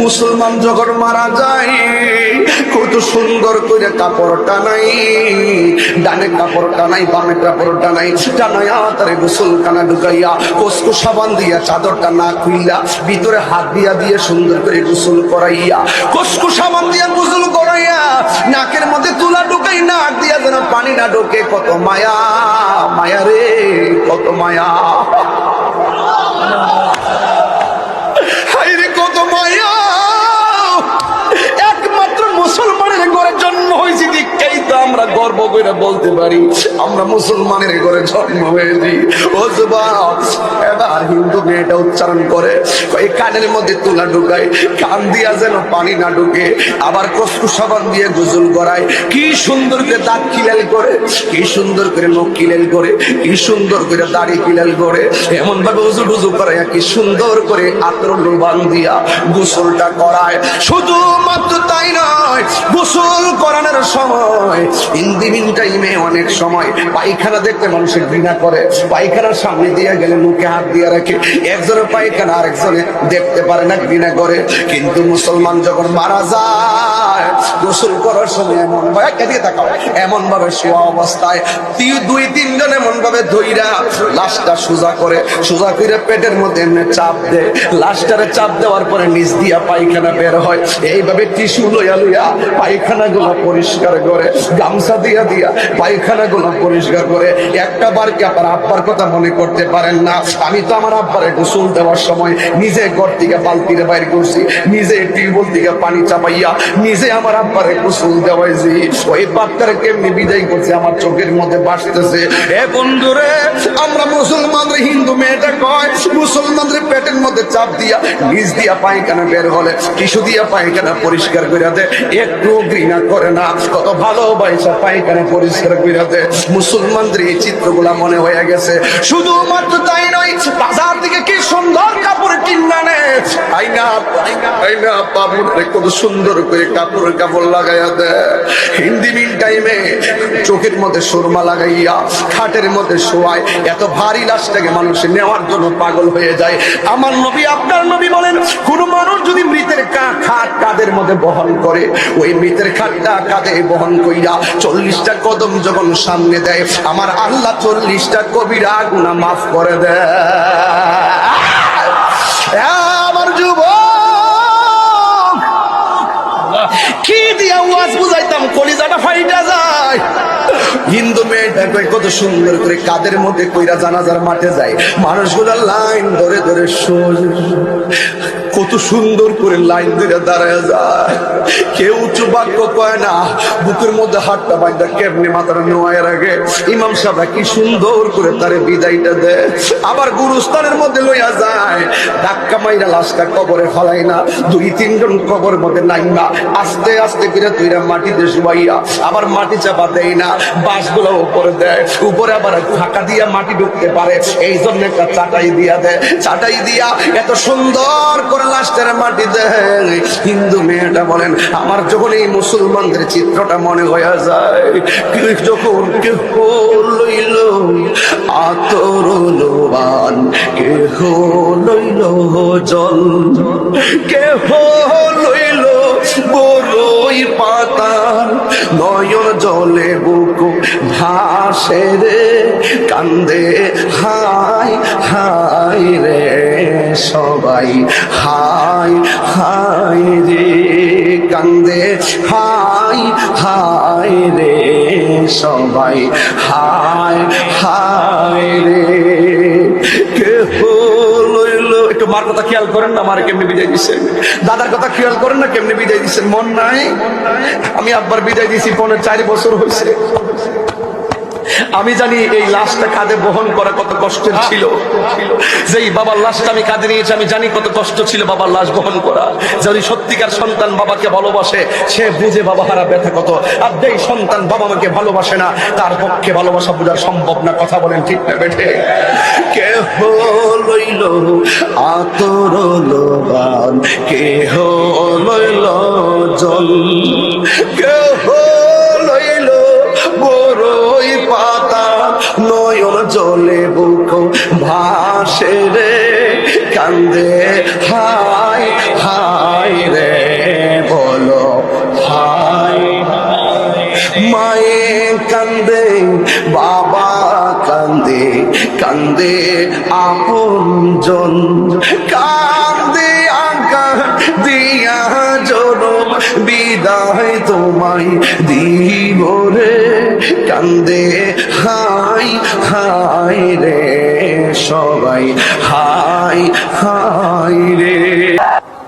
মুসলমান যখন মারা যায় কত সুন্দর করে কাপড় টানাই, ডানে কাপড় টানাই, বামে কাপড় টানাই, টানাইয়া তারে গোসলখানা ঢুকাইয়া কসকো সাবান দিয়া চাদরটা না খুইলা ভিতরে হাত দিয়া দিয়ে সুন্দর করে গোসল করাইয়া, কসকো সাবান দিয়া গোসল করাইয়া নাকের মধ্যে তুলা ঢুকাই, নাক দিয়া যেন পানি না ঢোকে। কত মায়া, মায়া রে কত মায়া, কত মায়া। একমাত্র মুসলমানের ঘরে জন্ম হয়েছি দীক্ষাই তো আমরা গর্ব করে বলতে পারি আমরা মুসলমানের ঘরে জন্ম হয়েছি। ও যুবক, এবার হিন্দু মেয়েটা উচ্চারণ করে এই কানের মধ্যে তুলা ঢুকায়, কান দিয়া যেন পানি না ঢুকে, আবার কসকো সাবান দিয়ে গোসল করায়। কি সুন্দর করে দাঁত খিলাল করে, কি সুন্দর করে নখ খিলাল করে, কি সুন্দর করে দাড়ি খিলাল করে, এমন ভাবে উজু টুজু করায়, কি সুন্দর করে আতর লোবান দিয়া গোসলটা করায়। শুধুমাত্র তাই নয়, গোসল করানোর সময় ইন্দিমিন টাইমে অনেক সময় পায়খানা দেখতে মানুষের ঘৃণা করে, পায়খানার সামনে দিয়ে গেলে মুখে হাত দিয়ে রাখে, একজনে পায়খানা আরেকজনে দেখতে পারে না, ঘৃণা করে। কিন্তু মুসলমান যখন মারা যায় গোসল করার সময় এমন ভাবে কেঁদে তাকাও, এমন ভাবে শোয়া অবস্থায় দুই তিনজন এমন ভাবে ধইরা লাশটা সোজা করে, সোজা করে পেটের মধ্যে এমনি চাপ দেয়, লাশটারে চাপ দেওয়ার পরে নিচ দিয়া পায়খানা বের হয়। এইভাবে টিস্যু লইয়া লইয়া পায়খানা গুলো পরিষ্কার করে, গামছা দিয়া দিয়া পায়খানা গুলো পরিষ্কার করে। একটা বার কি আপনার আব্বার কথা মনে করতে পারেন না? আমি তো আমার আব্বারে গোসল দেওয়ার সময় নিজে ঘর থেকে বালতিরে বাইর করছি, নিজে টিউবওয়েল থেকে পানি চাপাইয়া নিজে আমার আব্বারে গোসল দেওয়াইছি। ওই বাপটারে কেমনি বিদায় করছে আমার চোখের মধ্যে ভাসতেছে। এ বন্ধুরে, আমরা মুসলমানদের, হিন্দু মেয়েটা কয় মুসলমানদের পেটের মধ্যে চাপ দিয়া নিজ দিয়া পায়খানা বের হলে টিস্যু দিয়া পায়খানা পরিষ্কার করে দেয়, একটু ঘৃণা করে না, কত ভালোবাসা পায়খানা পরিষ্কার করে দেয়। মুসলমানদের এই চিত্রগুলা মনে হয়ে গেছে। শুধুমাত্র তাই নয়, বাজার থেকে কি সুন্দর কাপড় কিনা নে, আইনা আইনা পাবেন কত সুন্দর করে কাপড় লাগাইয়া দেয়। হিন্দি মিন টাইমে চোখের মধ্যে সুরমা লাগাইয়া খাটের মধ্যে শোয়ায়, এত ভারী লাশটাকে মানুষ নেওয়ার জন্য পাগল হয়ে যায়। আমার নবী, আপনার নবী বলেন, কোন মানুষ যদি মৃতের খাট কাঁধের মধ্যে বহন করে, ওই মৃতের খাটটা কাঁধে বহন কইরা 40টা কদম যখন সামনে দেয়, আমার আল্লাহ 40টা কবিরা গুনাহ মাফ করে দেয়। আমার যুবক, কি দিয়া ওয়াজ বুঝাইতাম, কলিজাটা ফাইটা যায়। হিন্দু মেয়েটা কত সুন্দর করে কাদের মধ্যে কইরা জানাজার মাঠে যায়, মানুষগুলা লাইন ধরে ধরে কত সুন্দর করে লাইন ধরে দাঁড়ায় যায়। কেউ উচ্চ বাক্য কয় না, বুকের মধ্যে হাতটা বাইন্দা কেমনি মাথাটা নোয়ায় রাখে। ইমাম সাহেবরা কি সুন্দর করে তারে বিদায়টা দেয়, আবার গুরুস্থানের মধ্যে লইয়া যায়, ধাক্কা মাইরা লাশটা কবরে ফেলাই না, দুই তিনজন কবরের মধ্যে নাইমা আস্তে আস্তে করে তুইরা মাটিতে শুয়াইয়া আবার মাটি চাপা দেয় না, বাঁশগুলো উপরে দেয়, উপরে আবার ফাঁকা দিয়া মাটি ঢুকতে পারে এই জন্য একটা চাটাই দিয়া দেয়, চাটাই দিয়া এত সুন্দর করে লাশটার মাটি দেয়। হিন্দু মেয়েটা বলেন, আমার যখন এই মুসলমানদের চিত্রটা মনে হয়ে যায়, যখন কেহ লইল আতর লোবান, কেহ লইল জল, কেহ লইল বড়ই পাতার, নয়ন জলে বুক ভাসে রে, কান্দে হাই হাই রে সবাই, হাই হাই রে কান্দে, হাই হাই রে সবাই, হাই হাই রে। কেহ লইল, একটু মার কথা খেয়াল করেন না, মার কেমনি বিদায় দিচ্ছেন, দাদার কথা খেয়াল করেন না কেমনি বিদায় দিচ্ছেন, মন নাই? আমি আব্বার বিদায় দিয়েছি 4 বছর হয়েছে। আমি জানি এই লাশটা কাঁধে বহন করা কত কষ্টের ছিল। যেই বাবার লাশটা আমি কাঁধে নিয়েছি, আমি জানি কত কষ্ট ছিল বাবার লাশ বহন করা। যদি সত্যিকার সন্তান বাবাকে ভালোবাসে, সে বুঝে বাবা হারা ব্যথা কত। আর যেই সন্তান বাবা মাকে ভালোবাসে না, তার পক্ষে ভালোবাসা বোঝা সম্ভব না। কথা বলেন ঠিক না বেঠে? কেহ লইল আতর লোবান, কেহ লইল জল, কেহ লইল বড়ই পাতা, নয়ন জলে বুক ভাসে রে, কান্দে হাই হাই জন কাঁদিয়া কাঁদিয়া জনম বিদায় তোমায় দিব রে, কান্দে হাই হাই রে সবাই, হাই হাই রে।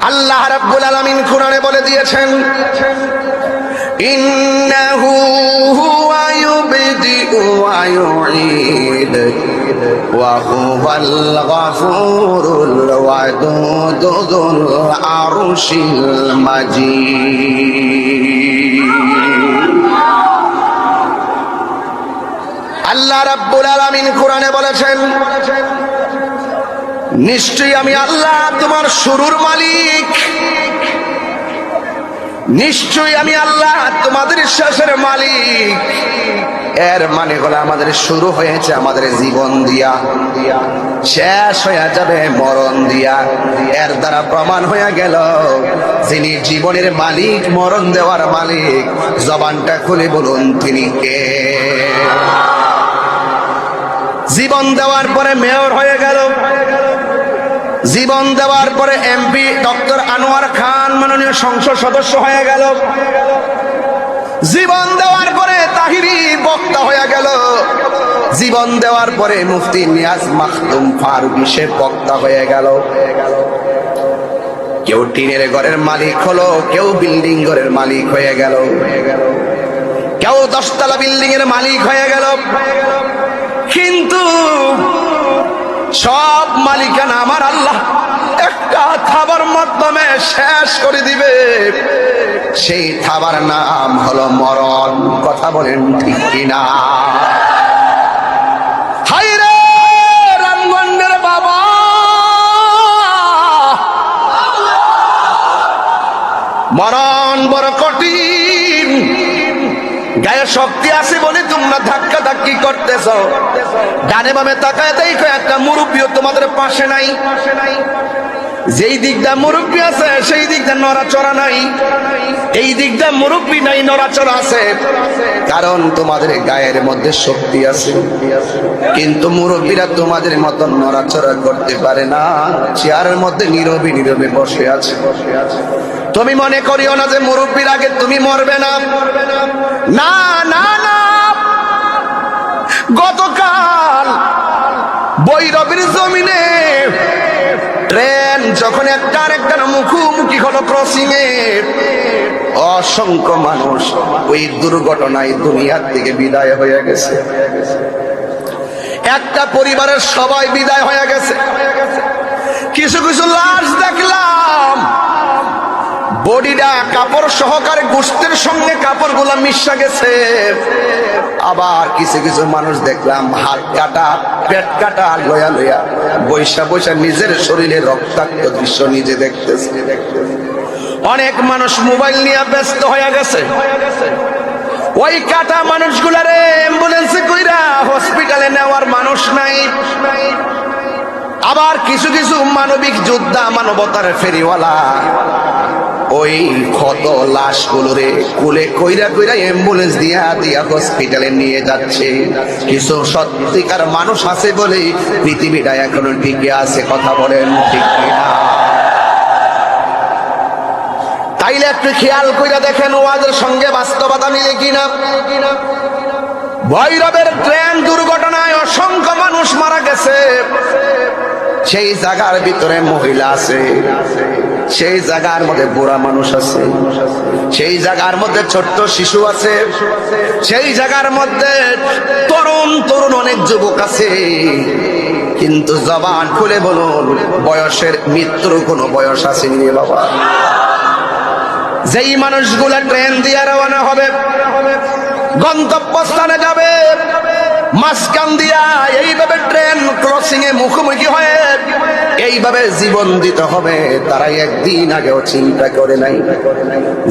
আল্লাহ রাব্বুল আলামিন কোরআনে বলে দিয়েছেন, ইন্নাহু হুয়া ইউবদিউ ওয়া ইউঈদ ওয়া হুয়াল গাফুরুল ওয়াদুদুল আরশিল মাজিদ। আল্লাহ রাব্বুল আলামিন কোরআনে বলেছেন, নিশ্চয়ই আমি আল্লাহ তোমার শুরুর মালিক, নিশ্চয়ই আমি আল্লাহ তোমাদের শেষের মালিক। এর মানে হলো আমাদের শুরু হয়েছে আমাদের জীবন দিয়া, শেষ হয়ে যাবে মরণ দিয়া। এর দ্বারা প্রমাণ হয়ে গেল যিনি জীবনের মালিক, মরণ দেওয়ার মালিক, জবানটা খুলে বলুন তিনি কে? জীবন দেওয়ার পরে মেয়র হয়ে গেল, জীবন দেওয়ার পরে এমপি ডক্টর আনোয়ার খান মাননীয় সংসদ সদস্য হয়ে গেল, জীবন দেওয়ার পরে তাহিরি বক্তা হয়ে গেল, জীবন দেওয়ার পরে মুফতি নিয়াজ মাখতুম ফারুকী সে বক্তা হয়ে গেল। কেউ টিনের ঘরের মালিক হলো, কেউ বিল্ডিং ঘরের মালিক হয়ে গেল, কেউ 10 তলা বিল্ডিং এর মালিক হয়ে গেল। কিন্তু সব মালিকানা আমার আল্লাহ একটা থাবার মাধ্যমে শেষ করে দিবে। সেই থাবার নাম হলো মরণ। কথা বলেন ঠিক কিনা? হায় রে রামগঞ্জের বাবা, মরণ বড় কঠিন। গায়ে শক্তি আছে বলে তোমরা ধাক্কা ধাক্কি করতেছ, ডানে বামে তাকায় দেখো একটা মুরব্বীও তোমাদের পাশে নাই। যেই দিকটা মুরব্বী আছে সেই দিকটা নড়াচড়া নাই, এই দিকটা মুরব্বী নাই, নড়াচড়া আছে। কারণ তোমাদের গায়ের মধ্যে শক্তি আছে, কিন্তু মুরব্বীরা তোমাদের মতন নড়াচড়া করতে পারে না, চেয়ারের মধ্যে নীরবে নীরবে বসে আছে। তুমি মনে করিও না যে মুরব্বীর আগে তুমি মরবে না, না না না। গতকাল বৈরবের জমিনে ট্রেন যখন একটা আরেকটার মুখোমুখি হলো ক্রসিং এ, অসংখ্য মানুষ ওই দুর্ঘটনায় দুনিয়ার থেকে বিদায় হয়ে গেছে। একটা পরিবারের সবাই বিদায় হয়ে গেছে। কিছু কিছু লাশ দেখলাম বডিটা কাপড় সহকারে গোশতের সঙ্গে কাপড়গুলা মিশা গেছে। আবার কিছু কিছু মানুষ দেখলাম হাত কাটা, পেট কাটা, লয়া লয়া বৈশা বৈশা নিজের শরীরে রক্তাক্ত দৃশ্য নিজে দেখতেছে। অনেক মানুষ মোবাইল নিয়ে ব্যস্ত হয়ে গেছে। ওই কাটা মানুষগুলারে অ্যাম্বুলেন্সে কইরা হসপিটালে নেওয়ার মানুষ নাই। আবার কিছু কিছু মানবিক যোদ্ধা, মানবতার ফেরিওয়ালা ওই ক্ষত লাশগুলোরে কুলে কইরা কইরা অ্যাম্বুলেন্স দিয়া দিয়া হসপিটালে নিয়ে যাচ্ছে। কিছু সত্যিকার মানুষ আছে বলে পৃথিবীটা এখনো টিকে আছে। কথা বলেন ঠিক কিনা? তাইলে একটু খেয়াল কইরা দেখেন ওয়াজের সঙ্গে বাস্তবতা মিলে কিনা। ভৈরবের ট্রেন দুর্ঘটনায় অসংখ্য মানুষ মারা গেছে। সেই জায়গার ভিতরে মহিলা আছে, সেই জায়গার মধ্যে বুড়া মানুষ আছে, সেই জায়গার মধ্যে ছোট্ট শিশু আছে, সেই জায়গার মধ্যে তরুণ তরুণ অনেক যুবক আছে। কিন্তু জবান খুলে বলুন, বয়সের মৃত্যুর কোনো বয়স আসেনি রে বাবা। যেই মানুষগুলা ট্রেন দিয়ে রওনা হবে, গন্তব্যস্থানে যাবে, মাঝখান দিয়া এইভাবে ট্রেন ক্রসিং এ মুখোমুখি হয়ে এইভাবে জীবন দিতে হবে, তারা একদিন আগেও চিন্তা করে নাই।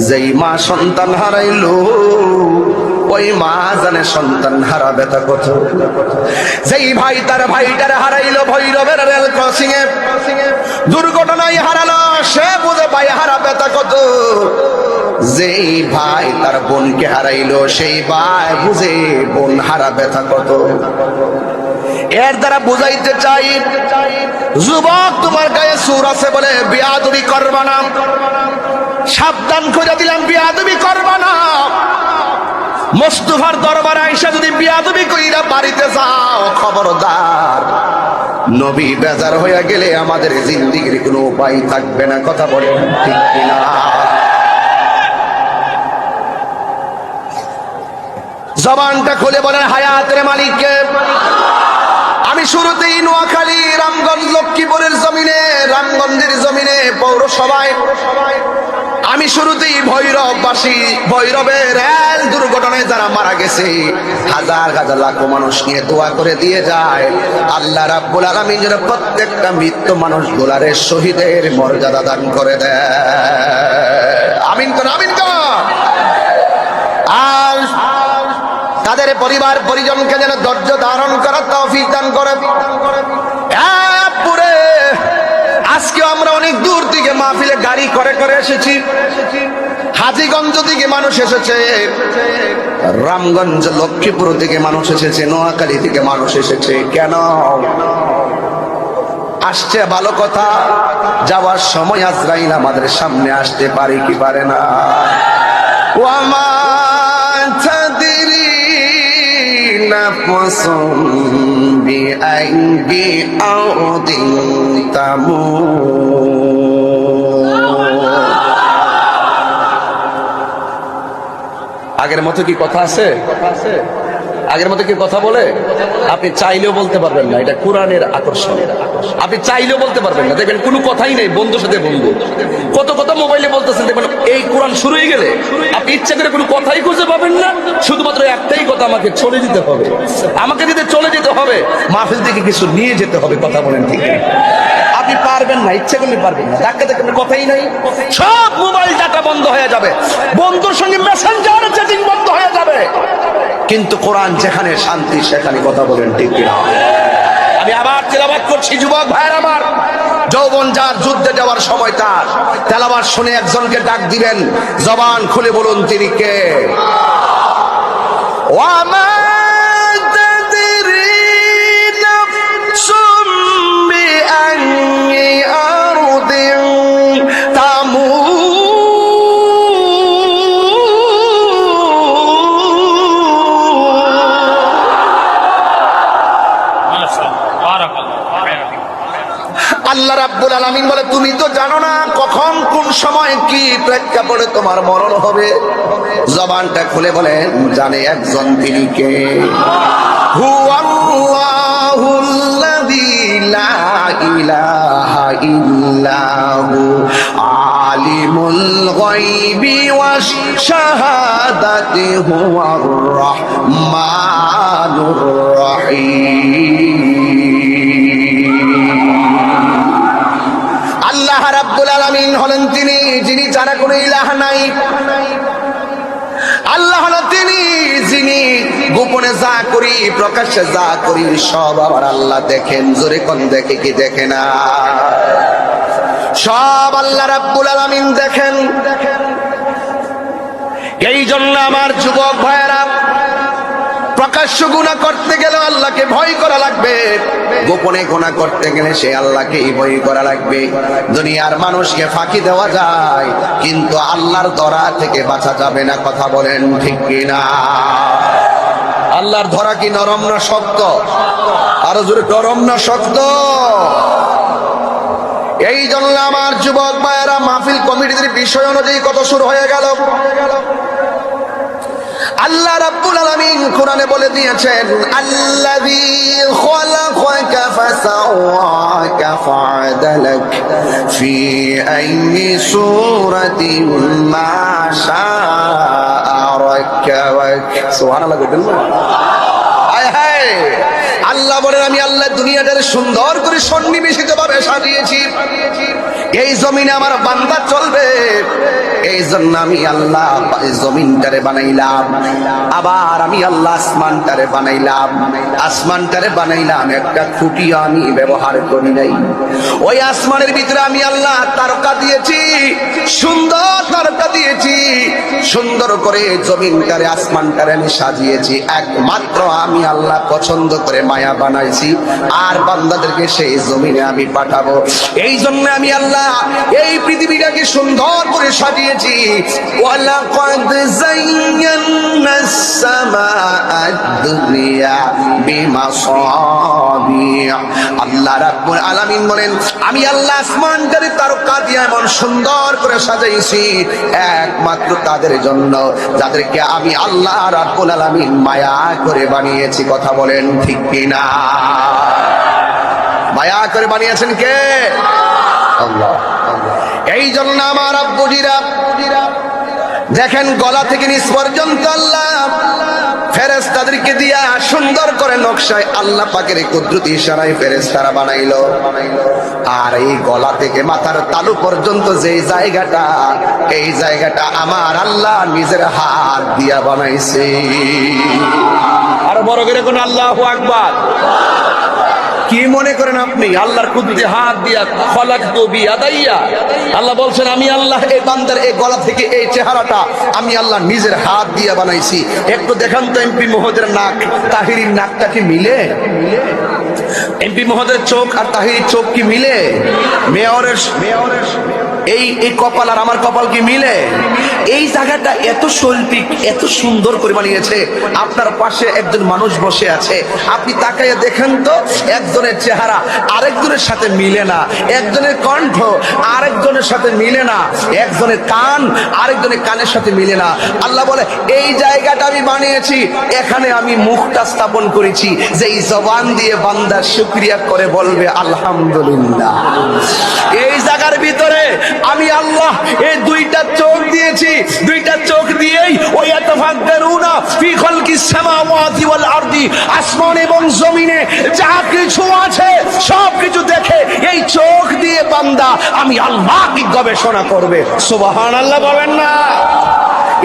যেই মা সন্তান হারাইলো, ওই মা জানে সন্তান হারা ব্যথা কত। যেই ভাই তার ভাইটার হারাইলো ভৈরবের রেল ক্রসিং এ, দুর্ঘটনায় হারালো, সে বুঝে ভাই হারা ব্যথা কত। যেই ভাই তার বোনকে হারাইলো, সেই ভাই বুঝে বোন হারা ব্যথা কত। এর দ্বারা বুঝাইতে চাই, যুবক তোমার গায়ে সূর আছে বলে বিয়াদবি করবা না, সাবধান করে দিলাম, বিয়াদবি করবা না। মুস্তাফার দরবারে আইসা যদি বিয়াদবি কইরা বাড়িতে যাও, খবরদার, নবী বেজার হইয়া গেলে আমাদের জিন্দেগির কোনো উপায় থাকবে না। কথা বলেন ঠিক কিনা? জবানটা খুলে বলেন হায়াতের মালিককে। আমি শুরুতেই নোয়াখালী, রামগঞ্জ, লক্ষ্মীপুরের জমিনে, রামগঞ্জের জমিনে পৌরসভায় আমি শুরুতেই ভৈরববাসী, ভৈরবের রেল দুর্ঘটনায় যারা মারা গেছে, হাজার হাজার লাখ মানুষ নিয়ে দোয়া করে দিয়ে যায়, আল্লাহ রাব্বুল আলামিন যেন প্রত্যেকটা মৃত্যু মানুষগুলারে শহীদের মর্যাদা দান করে দেয়। আমিন কর, আমিন কর। আর তাদের পরিবার পরিজনকে যেন ধৈর্য ধারণ করার তৌফিক দান করে। পুরে আজকে আমরা অনেক দূর থেকে মাহফিলে গাড়ি করে করে এসেছি, হাজীগঞ্জ থেকে মানুষ এসেছে, রামগঞ্জ লক্ষ্মীপুর থেকে মানুষ এসেছে, নোয়াখালী থেকে মানুষ এসেছে। কেন আসছে? ভালো কথা, যাওয়ার সময় আজরাইল আমাদের সামনে আসতে পারে কি পারে না। ওয়ামা তাদরি নাফসুম বিআইয়ি আরদিন তামুত। আগের মতো কি কথা আছে? আগের মতো কি কথা বলে? আপনি চাইলেও বলতে পারবেন না, এটা কোরআনের আকর্ষণ। আপনি চাইলেও বলতে পারবেন না, দেখবেন কোনো কথাই নেই, বন্ধুর সাথে বন্ধু কত কথা মোবাইলে বলতেছেন, দেখবেন এই কোরআন শুরু হয়ে গেলে আপনি ইচ্ছা করে কোনো কথাই খুঁজে পাবেন না, শুধুমাত্র একটাই কথা, আমাকে চলে যেতে হবে, আমাকে যদি চলে যেতে হবে, মাহফিল থেকে কিছু নিয়ে যেতে হবে। কথা বলেন ঠিক? আপনি পারবেন না, ইচ্ছা করলে পারবেন না, ধাক্কা দেখবেন কথাই নাই, সব মোবাইল ডাটা বন্ধ হয়ে যাবে, বন্ধুর সঙ্গে মেসেঞ্জার চ্যাটিং বন্ধ হয়ে যাবে, কিন্তু কোরআন যেখানে শান্তি সেখানে। কথা বলেন ঠিক কিনা? আমি আবার তেলাওয়াত করছি, যুবক ভাইয়ের আমার, যৌবন যার, যুদ্ধে যাওয়ার সময় তার, তেলাওয়াত শুনে একজনকে ডাক দিবেন, জবান খুলে বলুন তিনি কে? ওয়ামা তাদরি নাফসুম বিআইয়ি আরদিন তামুত। আল্লাহ রাব্বুল আলামিন বলে, তুমি তো জানো না কখন কোন সময় কি প্রেক্ষাপটে তোমার মরণ হবে। জবানটা খুলে বলেন, জানে একজন, তিনি কে? হুয়াল্লাহুল্লাযী লা ইলাহা ইল্লাহু আলিমুল গায়বি ওয়াশ শাহাদাতি হুয়ার রাহমানুর রাহিম। আল্লাহ রাব্বুল আলামিন হলেন তিনি, যিনি ছাড়া কোনো ইলাহ নাই। আল্লাহ হলেন তিনি, যিনি গোপনে যা করি, প্রকাশ্যে যা করি, সব আমার আল্লাহ দেখেন। জোরে কোন দেখে কি দেখে না? সব আল্লাহ রাব্বুল আলামিন দেখেন। এই জন্য আমার যুবক ভাইয়েরা, প্রকাশ্য গুনাহ করতে গেলে আল্লাহকে ভয় করা লাগবে, গোপনে গুনাহ করতে গেলে সে আল্লাহকেই ভয় করা লাগবে। দুনিয়ার মানুষকে ফাঁকি দেওয়া যায়, কিন্তু আল্লাহর ধরা থেকে বাঁচা যাবে না। কথা বলেন ঠিক কিনা? আল্লাহর ধরা কি নরম না শক্ত? আরো জোরে, নরম না শক্ত? এই জন্য আমার যুবক ভাইয়েরা, মাহফিল কমিটির বিষয় অনুযায়ী কত শুরু হয়ে গেল। আল্লাহ রাব্বুল আলামিন কোরআনে বলে দিয়েছেন, আল্লাযী খালাকাকা ফাসাওয়াকা ফাআদালাক ফি আইয়ি সূরাতিন মা শাআ রাক্কাবাক। সুবহানাল্লাহ। হায় হায়, আল্লাহ বলেন, আমি আল্লাহ দুনিয়াটারে সুন্দর করে সন্নিবেশিত ভাবে সাজিয়েছি। এই জমিনে আমার বান্দা চলবে, এই জন্য আমি আল্লাহ জমিনটারে বানাইলাম, আবার আমি আল্লাহ আসমানটারে বানাইলাম। আসমানটারে বানাইলাম, একটা খুঁটি আমি ব্যবহার করি নাই। ওই আসমানের ভিতরে আমি আল্লাহ তারকা দিয়েছি, সুন্দর তারকা দিয়েছি। সুন্দর করে জমিনটারে আসমানটারে আমি সাজিয়েছি, একমাত্র আমি আল্লাহ পছন্দ করে মায়া বানাইছি, আর বান্দাদেরকে সেই জমিনে আমি পাঠাবো। এই জন্য আমি আল্লাহ এই পৃথিবীটাকে সুন্দর করে সাজিয়েছি। ওয়ালাকাদ যায়্যানাস সামাআদ দুনিয়া বিমাসাবিহ। আল্লাহ রাব্বুল আলামিন বলেন, আমি আল্লাহ আসমানটারে তারকা দিয়ে এমন সুন্দর করে সাজাইছি একমাত্র তাদের জন্য যাদেরকে আমি আল্লাহ রাব্বুল আলামিন মায়া করে বানিয়েছি। কথা বলেন ঠিক কিনা? মায়া করে বানিয়েছেন কে? আল্লাহ। এই জন্য আমার আব্বুজিরা দেখেন, গলা থেকে নিচ পর্যন্ত আল্লাহ ফেরেশতাদেরকে দিয়া সুন্দর করে নকশায় আল্লাহ পাকের কুদরতি ইশারায় ফেরেশতারা বানাইলো। আর এই গলা থেকে মাথার তালু পর্যন্ত যে জায়গাটা, এই জায়গাটা আমার আল্লাহ নিজের হাত দিয়া বানাইছে। আর বড় করে কোন আল্লাহু আকবার। কি মনে করেন আপনি আল্লাহর কুদরতি হাত দিয়া খলাকতু বিয়াদাইয়া? আল্লাহ বলছেন, আমি আল্লাহ এই বান্দার এই গলা থেকে এই চেহারাটা আমি আল্লাহ নিজের হাত দিয়া বানাইছি। একটু দেখান তো এমপি মহোদয়ের নাক তাহিরির নাকটা কি মিলে? এমপি মহোদয়ের চোখ আর তাহিরির চোখ কি মিলে? মেয়রের এই কপাল আর আমার কপাল কি মিলে? এই জায়গাটা এত শৈল্পিক, এত সুন্দর করে বানিয়েছে। আপনার পাশে একজন মানুষ বসে আছে, আপনি তাকাইয়া দেখেন তো, একজনের চেহারা আরেকজনের সাথে মিলে না, একজনের কণ্ঠ আরেকজনের সাথে মিলে না, একজনের কান আরেকজনের কানের সাথে মিলে না। আল্লাহ বলে, এই জায়গাটা আমি বানিয়েছি, এখানে আমি মুখটা স্থাপন করেছি, যে এই জবান দিয়ে বান্দা শুকরিয়া করে বলবে আলহামদুলিল্লাহ। এই জায়গার ভিতরে আমি আল্লাহ এই দুইটা চোখ দিয়েছি, দুইটা চোখ দিয়েই ওই ইয়াতাফাক্কারুনা ফি খালকিস সামাওয়াতি ওয়াল আরদি, আসমান এবং জমিনে যা কিছু আছে সব কিছু দেখে এই চোখ দিয়ে বান্দা আমি আল্লাহ কি গবেষণা করবে। সুবহানাল্লাহ বলেন না?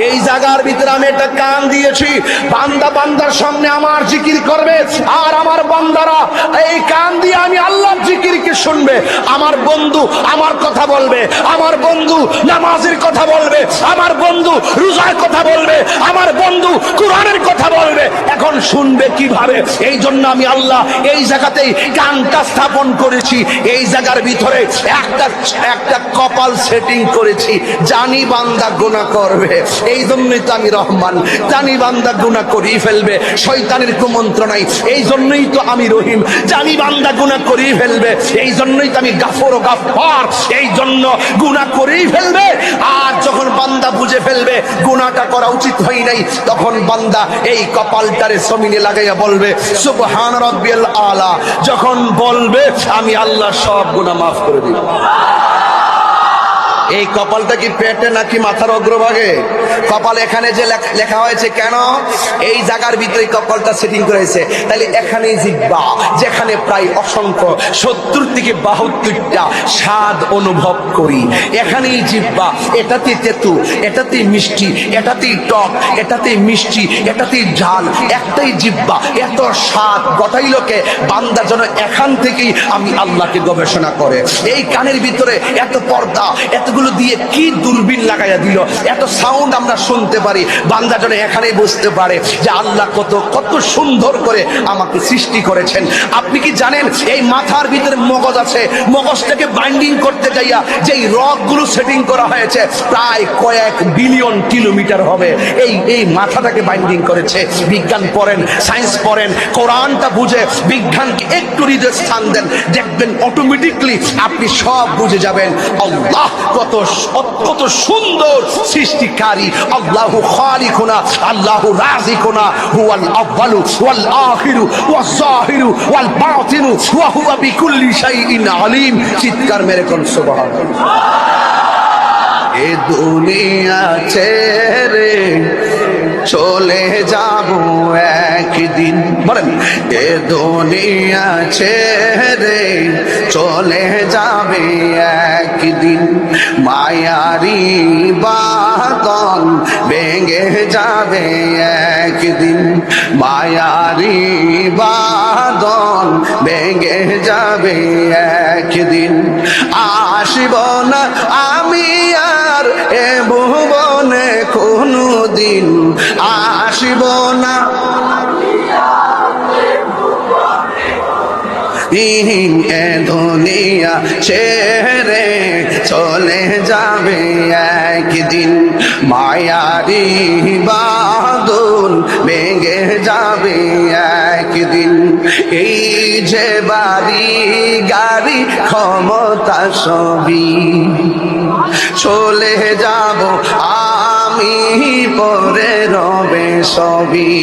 এই জায়গার ভিতরে আমি একটা কান দিয়েছি, বান্দা বান্দার সামনে আমার জিকির করবে, আর আমার বান্দারা এই কান দিয়ে আমি আল্লাহর জিকিরকে শুনবে। আমার বন্ধু আমার কথা বলবে, আমার বন্ধু নামাজের কথা বলবে, আমার বন্ধু রোজার কথা বলবে, আমার বন্ধু কোরআনের কথা বলবে। এখন শুনবে কিভাবে? এই জন্য আমি আল্লাহ এই জায়গাতেই কানটা স্থাপন করেছি। এই জায়গার ভিতরে একটা কপাল সেটিং করেছি, জানি বান্দা গুনাহ করবে, এই জন্যই তো আমি রহমান, জানি বান্দা গুনাহ করেই ফেলবে, শয়তানের কুমন্ত্র নাই, এই জন্যই তো আমি রহিম, জানি বান্দা গুনাহ করেই ফেলবে, এই জন্যই তো আমি গাফর ও গাফফার, এই জন্য গুনাহ করেই ফেলবে। আর যখন বান্দা বুঝে ফেলবে গুনাহটা করা উচিত হয় নাই, তখন বান্দা এই কপালটারে জমিনে লাগাইয়া বলবে সুবহান রাব্বিয়াল আলা। যখন বলবে আমি আল্লাহ সব গুনাহ মাফ করে দিব। এই কপালটা কি পেটে নাকি মাথার অগ্রভাগে? কপাল এখানে যে লেখা হয়েছে কেন? এই জায়গার ভিতরে কপালটা সেটিং করেছে। তাহলে এখানেই জিহ্বা, যেখানে প্রায় অসংখ্য 70 থেকে 72টা স্বাদ অনুভব করি, এখানেই জিহ্বা। এটাতে তেতু, এটাতে মিষ্টি, এটাতেই টক, এটাতেই মিষ্টি, এটাতেই ঝাল, একটাই জিহ্বা, এত স্বাদ গটাইলোকে বান্দা যেন এখান থেকেই আমি আল্লাহকে গবেষণা করে। এই কানের ভিতরে এত পর্দা, এতগুলো দিয়ে কি দূরবীন লাগাইয়া দিল, এত সাউন্ড আমরা শুনতে পারি, বান্দা যেন এখানেই বুঝতে পারে যে আল্লাহ কত কত সুন্দর করে আমাকে সৃষ্টি করেছেন। আপনি কি জানেন এই মাথার ভিতরে মগজ আছে, মগজটাকে বাইন্ডিং করতে যাইয়া যেই রগগুলো সেটিং করা হয়েছে প্রায় কয়েক বিলিয়ন কিলোমিটার হবে, এই মাথাটাকে বাইন্ডিং করেছে। বিজ্ঞান পড়েন, সায়েন্স পড়েন, কোরআনটা বুঝে বিজ্ঞানকে একটু হৃদয় স্থান দেন, দেখবেন অটোমেটিকলি আপনি সব বুঝে যাবেন আল্লাহ কত কত সুন্দর সৃষ্টিকারী। আল্লাহু খালিকুনা, আল্লাহু রাযিকুনা, হুয়াল আউয়ালু ওয়াল আখিরু ওয়াজ যাহিরু ওয়াল বাতিনু ওয়া হুয়া বিকুল্লি শাইইন আলিম। চিৎকার মেরে কোন সুবহানাল্লাহ। এ দুনিয়া ছেড়ে চলে যাব একদিন, বলেন এ দুনিয়া ছেড়ে চলে যাবে একদিন, মায়ারি বাঁধন ভেঙে যাবে একদিন, মায়ারি বাঁধন ভেঙে যাবে একদিন, আসিব না আমি আর এ ভুবনে ছেড়ে চলে যাবে একদিন, মায়ারি বাদল ভেঙে যাবে একদিন। এই যে বাড়ি গাড়ি ক্ষমতা সবই চলে যাব আমি, পরে রবে সবই।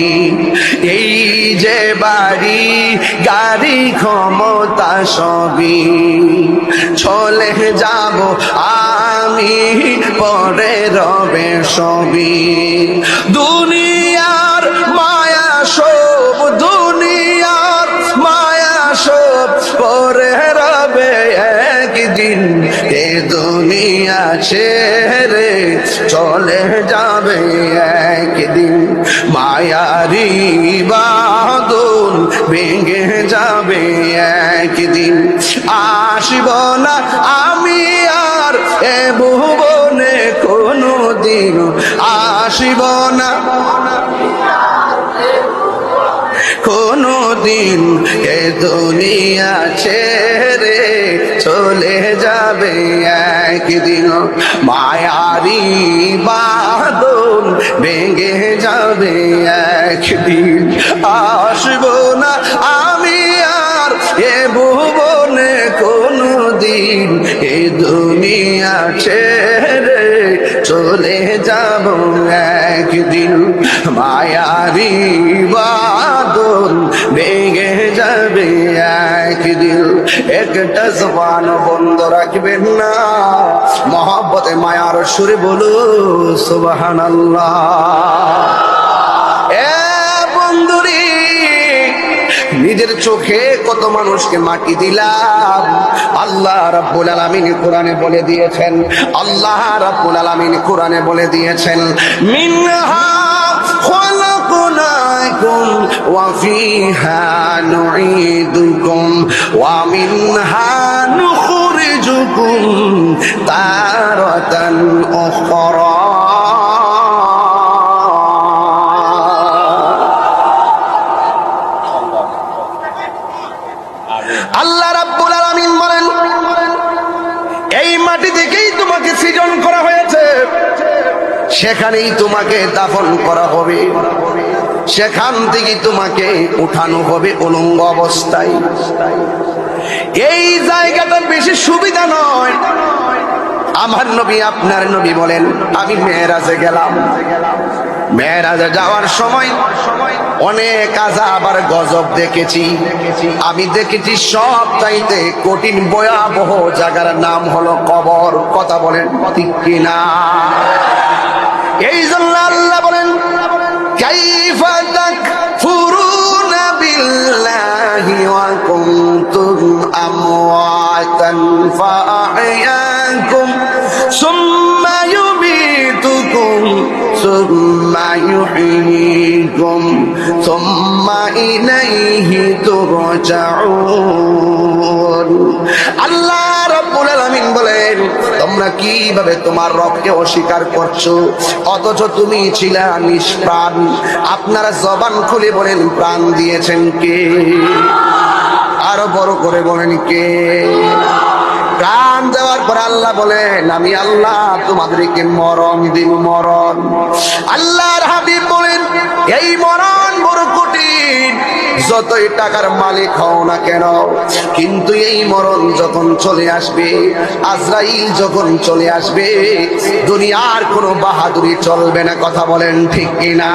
এই যে বাড়ি গাড়ি ক্ষমতা সবই চলে যাব আমি, পরে রবে সবই। দুনিয়ার মায়া সব, দুনিয়ার মায়া সব পরে রবে একদিন, এ দুনিয়া ছেড়ে চলে যাবে একদিন, মায়ারি বাদল ভেঙে যাবে একদিন। আসব না আমি আর এ ভুবনে কোনো দিন, আসব না কোনো দিন, এ দুনিয়া ছেড়ে চলে যাবে একদিন, মায়ারি বাদল ভেঙে যাবে একদিন। আসব না আমি আর এ ভুবনে কোনো দিন, এ দুনিয়া ছেড়ে চলে যাব একদিন, মায়ারি বাদল ভেঙে যাবে একদিন। একটা জবান বন্ধ রাখবেন না, মহব্বতে মায়ার সুরে বলো সুবহানাল্লাহ। এ বন্ধুরি, নিজের চোখে কত মানুষকে মাটি দিলাম। আল্লাহ রাব্বুল আলামিন কোরআনে বলে দিয়েছেন, আল্লাহ রাব্বুল আলামিন কোরআনে বলে দিয়েছেন, মিনহা খলাকনাকুম ওয়া ফিহা নুঈদুকুম ওয়া মিনহা নুখরিজুকুম তারাতান উখরা। আল্লাহ রাব্বুল আলামিন বলেন, এই মাটি থেকেই তোমাকে সৃজন করা হয়েছে, সেখানেই তোমাকে দাফন করা হবে, সেখান থেকে তোমাকে উঠানো হবে উলঙ্গ অবস্থায়। এই জায়গাটা বেশি সুবিধা নয়। আমার নবী, আপনার নবী বলেন, আমি মেরাজে গেলাম, মেরাজে যাওয়ার সময় অনেক আযাব আর গজব দেখেছি। আমি দেখেছি সব চাইতে কঠিন ভয়াবহ জায়গার নাম হলো কবর। কথা বলেন ঠিক কিনা? এই জন্য আল্লাহ বলেন, কাইফা তাকফুরুনা বিল্লাহি ওয়া কুনতুম আমওয়াতান ফাআহইয়াকুম সুম্মা ইউমীতুকুম সুম্মা ইউহয়ীকুম সুম্মা ইলাইহি তুরজাউন। আল্লাহ রাব্বুল আলামিন বলেন, তোমরা কিভাবে তোমার রবকে অস্বীকার করছো, অথচ তুমি ছিলা নিষ্প্রাণ। আপনারা জবান খুলে বলেন, প্রাণ দিয়েছেন কে? আরো বড় করে বলেন, কে? প্রাণ দেওয়ার পর আল্লাহ বলেন, আমি আল্লাহ তোমাদেরকে মরণ দিব, মরণ। আল্লাহর হাবিব বলেন, এই মরণ বড় কঠিন, যতই টাকার মালিক হও না কেন, কিন্তু এই মরণ যখন চলে আসবে, আজরাইল যখন চলে আসবে, দুনিয়ার কোনো বাহাদুরি চলবে না। কথা বলেন ঠিক কিনা?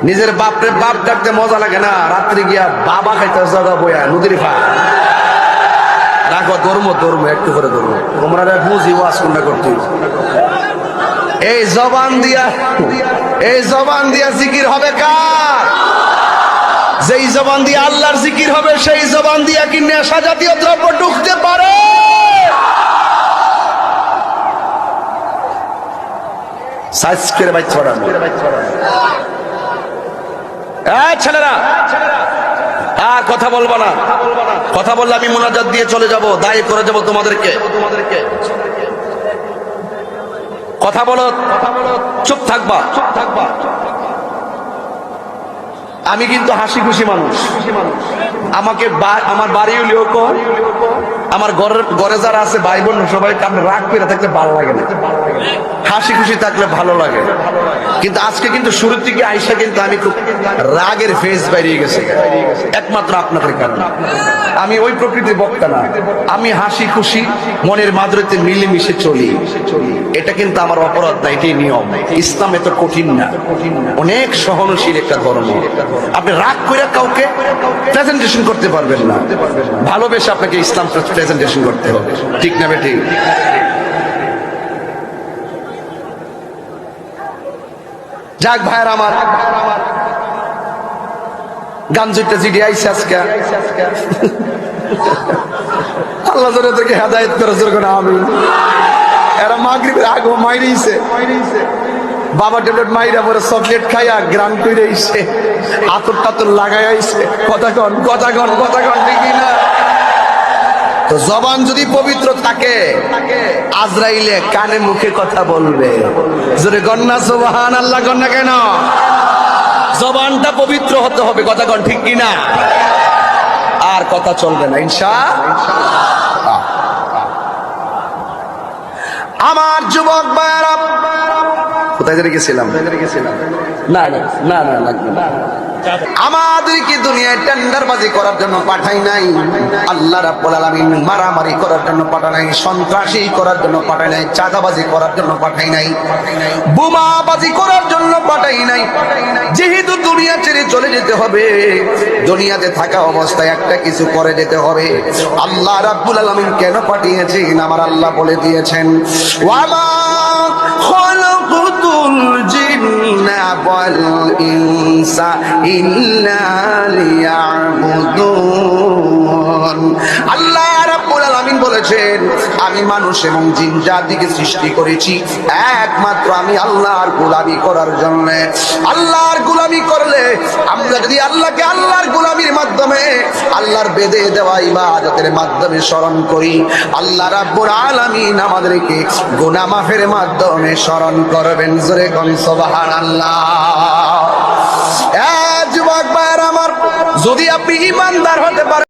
নিজের বাপরে বাপ ডাকতে মজা লাগে না? রাত্রি গিয়া বাবা খাইতে জায়গা বয়া নদীর পাড় রাখো, ধর্ম ধর্ম একটু করে ধর্ম, তোমরা বুঝি ওয়াজ কোনটা করতে। এই জবান দিয়া, এই জবান দিয়া জিকির হবে কার? যেই জবান দিয়ে আল্লাহর জিকির হবে, সেই জবান দিয়া কি নেশা জাতীয় দ্রব্য ঢুকতে পারে? সাইজ করে বাইক ছড়ানো। ছেলেরা, আর কথা বলবো না। কথা বললে আমি মুনাজাত দিয়ে চলে যাব, দায়ী করে যাব তোমাদেরকে। কথা বলো, চুপ থাকবা। আমি কিন্তু হাসি খুশি মানুষ। আমাকে আমার বাড়ি হলেও কর, আমার ঘরে যারা আছে ভাই বোন সবাই আপনি রাগ করে থাকলে ভালো লাগে না, হাসি খুশি থাকলে ভালো লাগে। কিন্তু আজকে কিন্তু শুরুর দিকে আইসা কিন্তু আমি খুব রাগের ফেস বেরিয়ে গেছে, একমাত্র আপনাদের কারণে। আমি ওই প্রকৃতির বক্তা না, আমি হাসি খুশি মনের মাধুরীতে মিলেমিশে চলি। এটা কিন্তু আমার অপরাধ না, এটাই নিয়ম। ইসলাম এত কঠিন না, অনেক সহনশীল একটা ধর্ম। আপনি রাগ করে কাউকে প্রেজেন্টেশন করতে পারবেন না, ভালোবেসে আপনাকে ইসলাম প্রেজেন্টেশন করতে হবে, ঠিক না বেঠিক? যাক ভাইয়ের আমার, গান জুটে জিডি আইসে আজকে আল্লাহ জোরে তোকে হেদায়েত করে জোর করে আমিন। এরা মাগরিবের আগে মাইরেইছে, বাবা ট্যাবলেট মাইরা পরে চকলেট খাইয়া গ্রাম করে আইছে, আতর টাতর লাগাই আইছে। কথা কন ঠিক না? তো জবান যদি পবিত্র থাকে, আজরাইলে কানে মুখে কথা বলবে। জোরে গন্না সুবহানাল্লাহ, গন্না কেন? জবানটা পবিত্র হতে হবে, কথা কন ঠিক কিনা? আর কথা চলবে না ইনশাআল্লাহ। আমার যুবক ভাইরা, কোথায় গেছিলাম? না লাগবে না। আমাদেরকে দুনিয়ায় টেন্ডারবাজি করার জন্য পাঠাই নাই আল্লাহ রাব্বুল আলামিন, মারামারি করার জন্য পাঠাই নাই, সন্ত্রাসী করার জন্য পাঠাই নাই, চাঁদাবাজি করার জন্য পাঠাই নাই, বোমাবাজি করার জন্য পাঠাই নাই। যেহেতু দুনিয়া ছেড়ে চলে যেতে হবে, দুনিয়াতে থাকা অবস্থায় একটা কিছু করে যেতে হবে। আল্লাহ রাব্বুল আলামিন কেন পাঠিয়েছেন আমার আল্লাহ বলে দিয়েছেন, ওয়ামা খালাকুতুল জিন্না ওয়াল ইনসা ইল্লা লিয়াবুদুন। আল্লাহ রাব্বুল আলামিন বলেছেন, আমি মানুষ এবং জিন জাতিকে সৃষ্টি করেছি একমাত্র আমি আল্লাহর গোলামি করার জন্য। আল্লাহর গোলামি করলে আমরা যদি আল্লাহকে আল্লাহর গোলামির মাধ্যমে, আল্লাহর বেদে দেওয়া ইবাদতের মাধ্যমে স্মরণ করি, আল্লাহ রাব্বুল আলামিন আমাদেরকে গুনাহ মাফের মাধ্যমে স্মরণ করবেন। জোরে কোন সুবহানাল্লাহ। যুবক ভাইরা আমার, যদি আপনি ঈমানদার হতে পারেন